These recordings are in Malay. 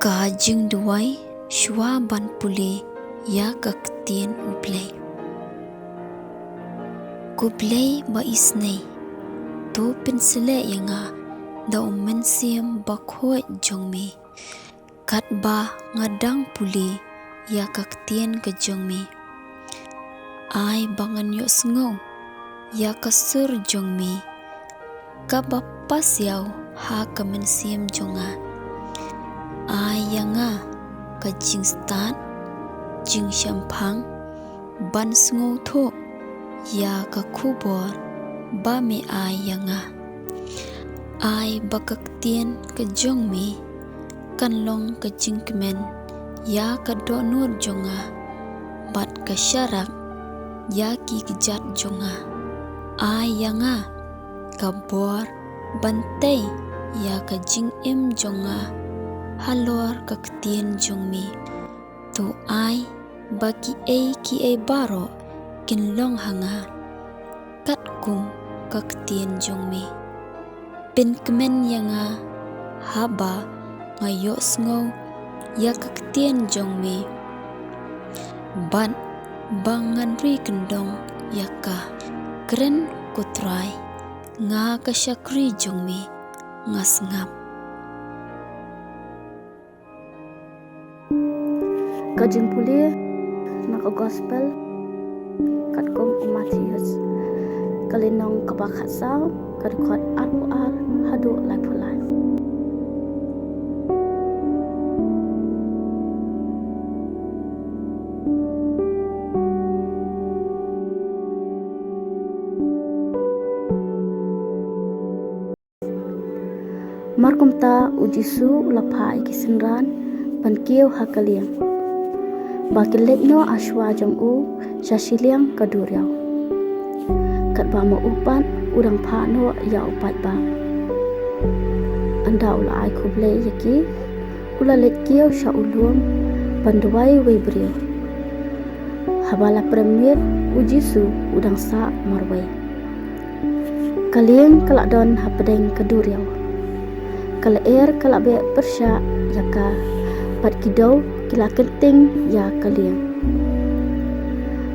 Ka jing duai shua ban pule ya ka ktien ublei. Kublei ba isnei to pensele yanga da mensiam bakhoi jongmi kat ba ngadang pule ya ka ktien ka jongmi. Ai bangan yo sngo ya ka sur jongmi ka ba pas yau ha ka mensiam jonga. Ai yanga ka jing stat jing shampang ban sngo tho ya ka khubor ba me ai yanga. Ai bakak tien ka jong mi kan long ka jing kemen ya ka do nur jonga bat ka syarak ya ki kejat jonga. Ai yanga ka bor bantai ya ka jing im jonga halor ka ktien jong mi tu ai baki ki baro kin long hanga kat kum ka ktien jong mi pin kemen yanga haba ngayo sngo ya ka ktien jong mi ban bangan ri kendong yaka kren kutrai nga ka syakri jong mi ngas ngap. Kajing puli naka gospel kat kong Matius kalinong kabakat sao kadukot al hadu lai pulai. Markum ta ujisu lapai kisinran pankiu hakaliang. Bakilek no aswa jong u sasiliang kaduriau. Kat ba mo upat udang pa no ya upat ba. Anda ula ai kublei yaki ula let kiau sya ulum banduai webrio. Habala premier ujisu udang sa marwai. Kaliang kalak don hapadeng kaduriau. Kala kalak be persya yaka pat kidau kila kenting ya kalian.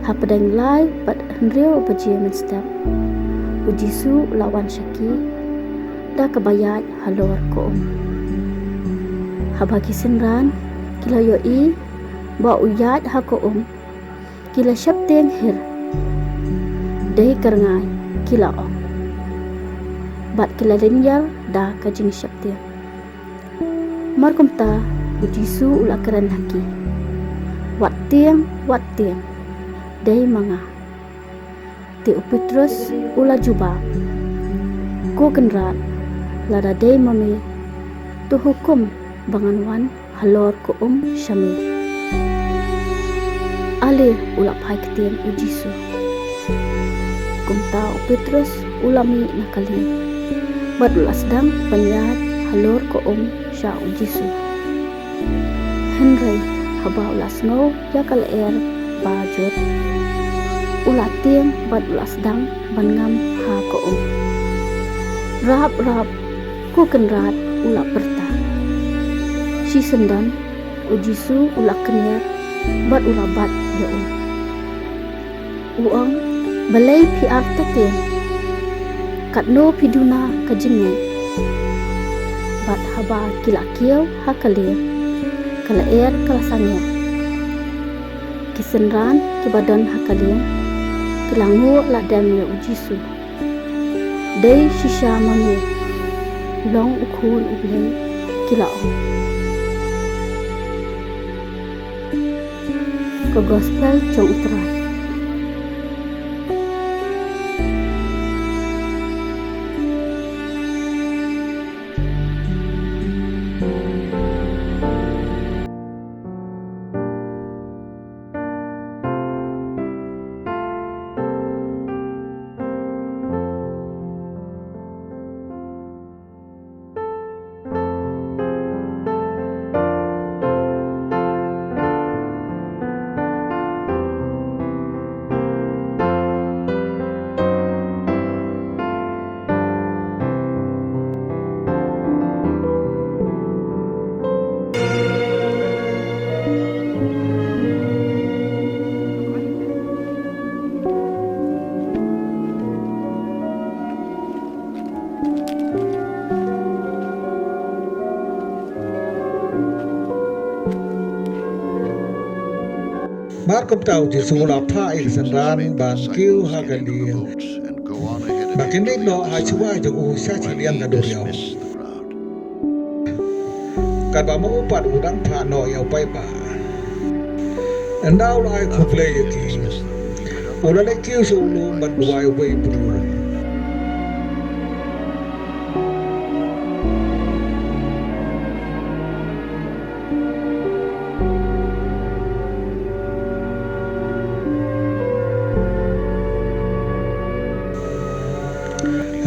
Hapadang lai pat henrio baje menstep. Ujisu lawan syaki da kebayat halor ko habagi senran kila yoi ba uyat ha ko kila syapteng hir dei kerengai kila ong bat kila lenyar da kajing syapteng markum ta ujisu ula keren haki wat tiang dei manga ti Petrus ula juba ko kenrat lada dei mami tu hukum banganwan halor ko syami ali ula pai ketien ujisu kumta Petrus ulami nakali bat ula sedang penyat halor ko sya ujisu Henry haba ula snow yakal bajut ula tiang bat ula sedang bangam ha ko rap ku kenrat ula perta si sendan ujisu ula kenyer bat ula bat ya uang balai pi artete kat no piduna kajinge bat haba kila kiau hakale kala kala sanya kisenran kibadan hakale kilangu la damya ujisu dei shisha mami long ukun ublei kila ko gospel jong utrai. Markum tahu di sula pa iksenran ban kiu hagaling. Makin dik no hachua jong usha chiliang kaduriao. Kad ba mo upat udang pa no yau pai ba. Endau lai kuplay yaki. Ula le kiu sulu ban duai wei bulu.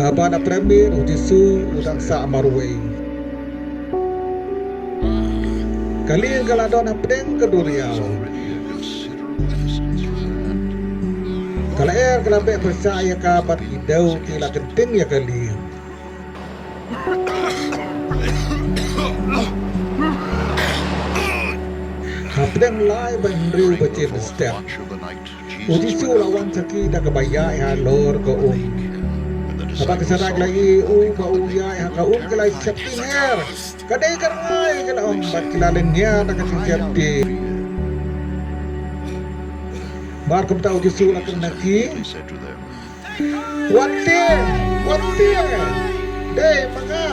Haba na premier ujisu udang sa marway. Kalian kaladon apdeng keduriau. Kalau kalau be percaya kabar idau kila kenting ya kalian. Apdeng lai bandru bacin step. Ujisu lawan saki dah kebaya ya lor ke Apa kesarak lagi ka ya ka kelai septi her. Kadai karai kala bat kilalen ya nak septi. Bar kum tahu jisu la kenaki. Wati. Dei manga.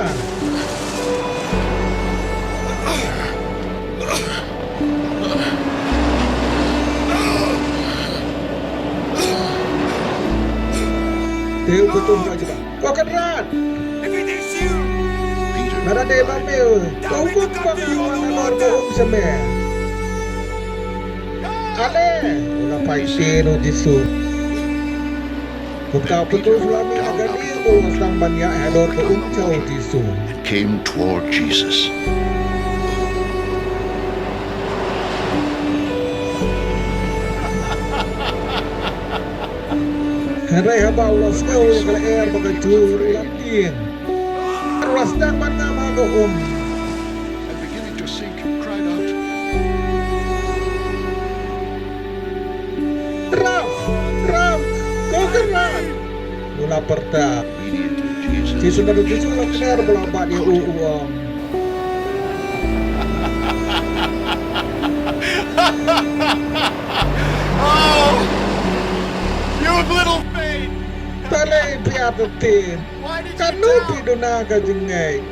Teu betul aja bang. Kau kerat. Nara deh bamil. Kau buat pengalaman luar bohong semua. Ale, ulah paisi no jisu. Kau tahu betul selama agak dia ulah sang banyak hador ke uncau jisu. Came toward Jesus. Herai haba ulas kau kalau air bagai curi latin. Ruas dak mana mago And beginning to sink, cried out, Ram, kau kerat. Mula perta. Immediately Jesus Jisu baru jisu lah kenar belambat dia uang. Oh, you little faith! Talay biar rutin. Why did Kanu you doubt? piduna ka jengay.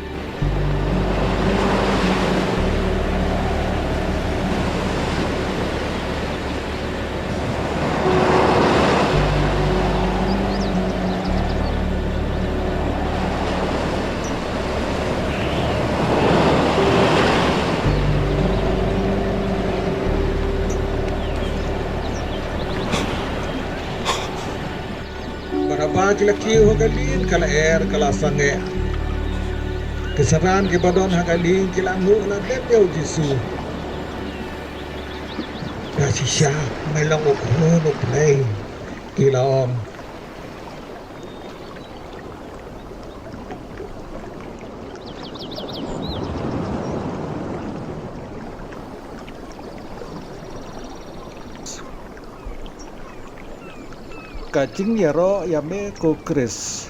Baraba laki hogalin kala air kala sange. Kesaran ke badon hagalin kila ngu la depyo jisu. Kasisya melang ukno play kila om. Kacing ya ro ya me ko Chris